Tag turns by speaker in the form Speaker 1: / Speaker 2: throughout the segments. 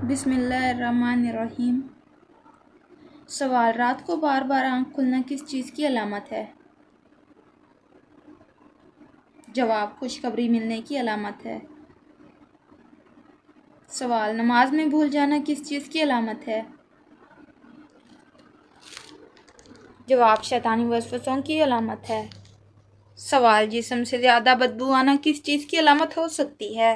Speaker 1: بسم اللہ الرحمن الرحیم۔ سوال: رات کو بار بار آنکھ کھلنا کس چیز کی علامت ہے؟ جواب: خوشخبری ملنے کی علامت ہے۔ سوال: نماز میں بھول جانا کس چیز کی علامت ہے؟ جواب: شیطانی وسوسوں کی علامت ہے۔ سوال: جسم سے زیادہ بدبو آنا کس چیز کی علامت ہو سکتی ہے؟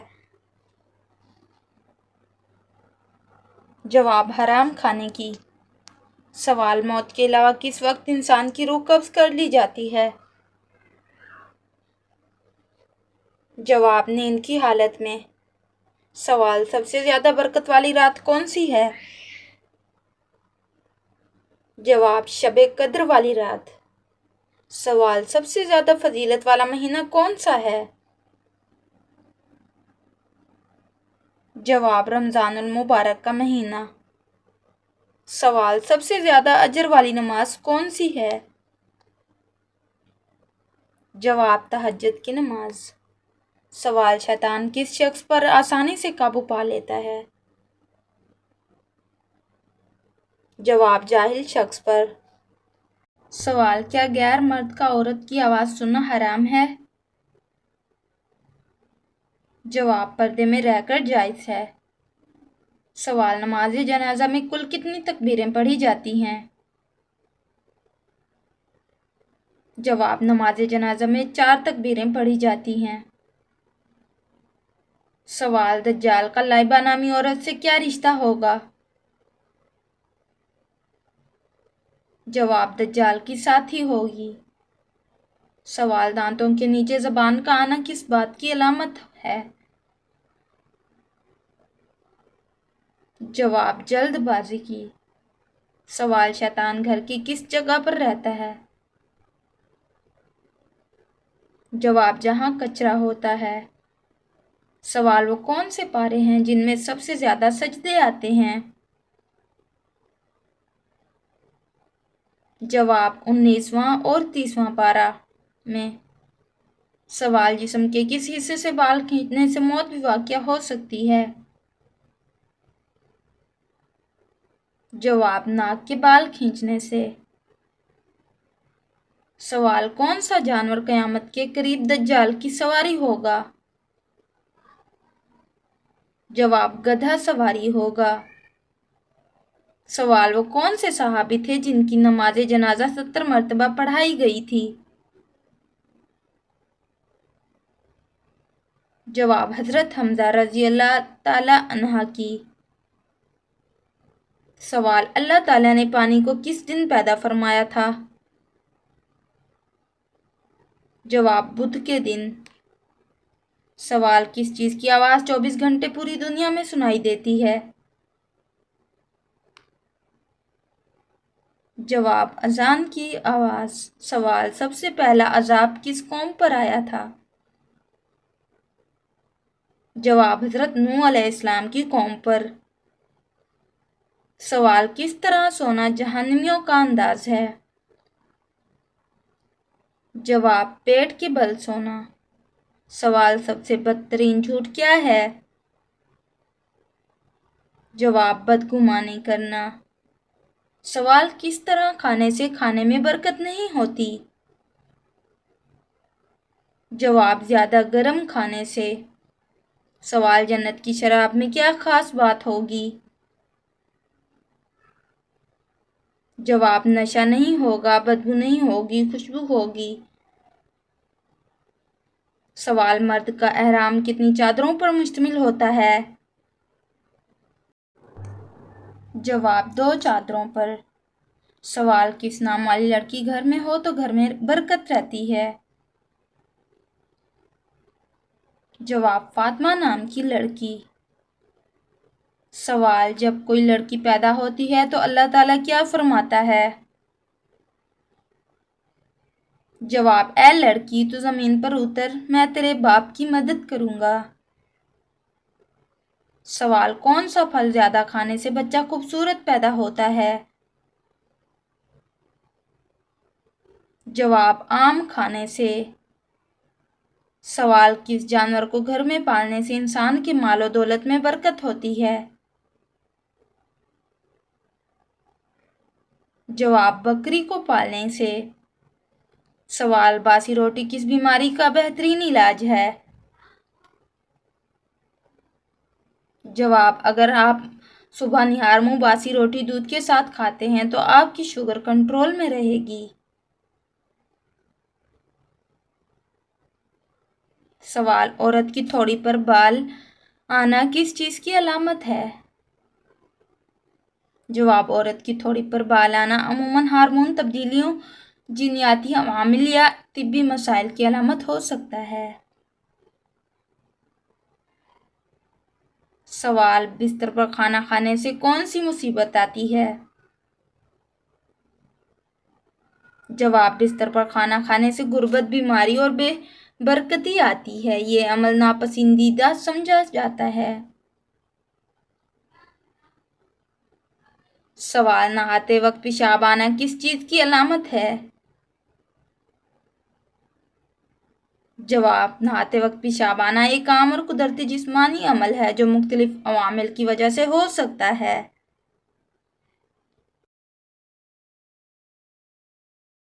Speaker 1: جواب: حرام کھانے کی۔ سوال: موت کے علاوہ کس وقت انسان کی روح قبض کر لی جاتی ہے؟ جواب: نیند کی حالت میں۔ سوال: سب سے زیادہ برکت والی رات کون سی ہے؟ جواب: شب قدر والی رات۔ سوال: سب سے زیادہ فضیلت والا مہینہ کون سا ہے؟ جواب: رمضان المبارک کا مہینہ۔ سوال: سب سے زیادہ اجر والی نماز کون سی ہے؟ جواب: تہجد کی نماز۔ سوال: شیطان کس شخص پر آسانی سے قابو پا لیتا ہے؟ جواب: جاہل شخص پر۔ سوال: کیا غیر مرد کا عورت کی آواز سننا حرام ہے؟ جواب: پردے میں رہ کر جائز ہے۔ سوال: نماز جنازہ میں کل کتنی تکبیریں پڑھی جاتی ہیں؟ جواب: نماز جنازہ میں 4 تکبیریں پڑھی جاتی ہیں۔ سوال: دجال کا لائبہ نامی عورت سے کیا رشتہ ہوگا؟ جواب: دجال کی ساتھی ہوگی۔ سوال: دانتوں کے نیچے زبان کا آنا کس بات کی علامت ہے؟ جواب: جلد بازی کی۔ سوال: شیطان گھر کی کس جگہ پر رہتا ہے؟ جواب: جہاں کچرا ہوتا ہے۔ سوال: وہ کون سے پارے ہیں جن میں سب سے زیادہ سجدے آتے ہیں؟ جواب: 19واں اور 30واں پارہ میں۔ سوال: جسم کے کس حصے سے بال کھینچنے سے موت بھی واقع ہو سکتی ہے؟ جواب: ناک کے بال کھینچنے سے۔ سوال: کون سا جانور قیامت کے قریب دجال کی سواری ہوگا؟ جواب: گدھا سواری ہوگا۔ سوال: وہ کون سے صحابی تھے جن کی نماز جنازہ 70 مرتبہ پڑھائی گئی تھی؟ جواب: حضرت حمزہ رضی اللہ تعالی عنہ کی۔ سوال: اللہ تعالی نے پانی کو کس دن پیدا فرمایا تھا؟ جواب: بدھ کے دن۔ سوال: کس چیز کی آواز 24 گھنٹے پوری دنیا میں سنائی دیتی ہے؟ جواب: اذان کی آواز۔ سوال: سب سے پہلا عذاب کس قوم پر آیا تھا؟ جواب: حضرت نوح علیہ السلام کی قوم پر۔ سوال: کس طرح سونا جہنمیوں کا انداز ہے؟ جواب: پیٹ کے بل سونا۔ سوال: سب سے بدترین جھوٹ کیا ہے؟ جواب: بدگمانی کرنا۔ سوال: کس طرح کھانے سے کھانے میں برکت نہیں ہوتی؟ جواب: زیادہ گرم کھانے سے۔ سوال: جنت کی شراب میں کیا خاص بات ہوگی؟ جواب: نشہ نہیں ہوگا، بدبو نہیں ہوگی، خوشبو ہوگی۔ سوال: مرد کا احرام کتنی چادروں پر مشتمل ہوتا ہے؟ جواب: 2 چادروں پر۔ سوال: کس نام والی لڑکی گھر میں ہو تو گھر میں برکت رہتی ہے؟ جواب: فاطمہ نام کی لڑکی۔ سوال: جب کوئی لڑکی پیدا ہوتی ہے تو اللہ تعالیٰ کیا فرماتا ہے؟ جواب: اے لڑکی تو زمین پر اتر، میں تیرے باپ کی مدد کروں گا۔ سوال: کون سا پھل زیادہ کھانے سے بچہ خوبصورت پیدا ہوتا ہے؟ جواب: آم کھانے سے۔ سوال: کس جانور کو گھر میں پالنے سے انسان کے مال و دولت میں برکت ہوتی ہے؟ جواب: بکری کو پالنے سے۔ سوال: باسی روٹی کس بیماری کا بہترین علاج ہے؟ جواب: اگر آپ صبح نہار منہ باسی روٹی دودھ کے ساتھ کھاتے ہیں تو آپ کی شوگر کنٹرول میں رہے گی۔ سوال: عورت کی تھوڑی پر بال آنا کس چیز کی علامت ہے؟ جواب: عورت کی تھوڑی پر بال آنا عموماً ہارمون تبدیلیوں، جینیاتی عوامل یا طبی مسائل کی علامت ہو سکتا ہے۔ سوال: بستر پر کھانا کھانے سے کون سی مصیبت آتی ہے؟ جواب: بستر پر کھانا کھانے سے غربت، بیماری اور بے برکتی آتی ہے۔ یہ عمل ناپسندیدہ سمجھا جاتا ہے۔ سوال: نہاتے وقت پیشاب آنا کس چیز کی علامت ہے؟ جواب: نہاتے وقت پیشاب آنا ایک عام اور قدرتی جسمانی عمل ہے جو مختلف عوامل کی وجہ سے ہو سکتا ہے۔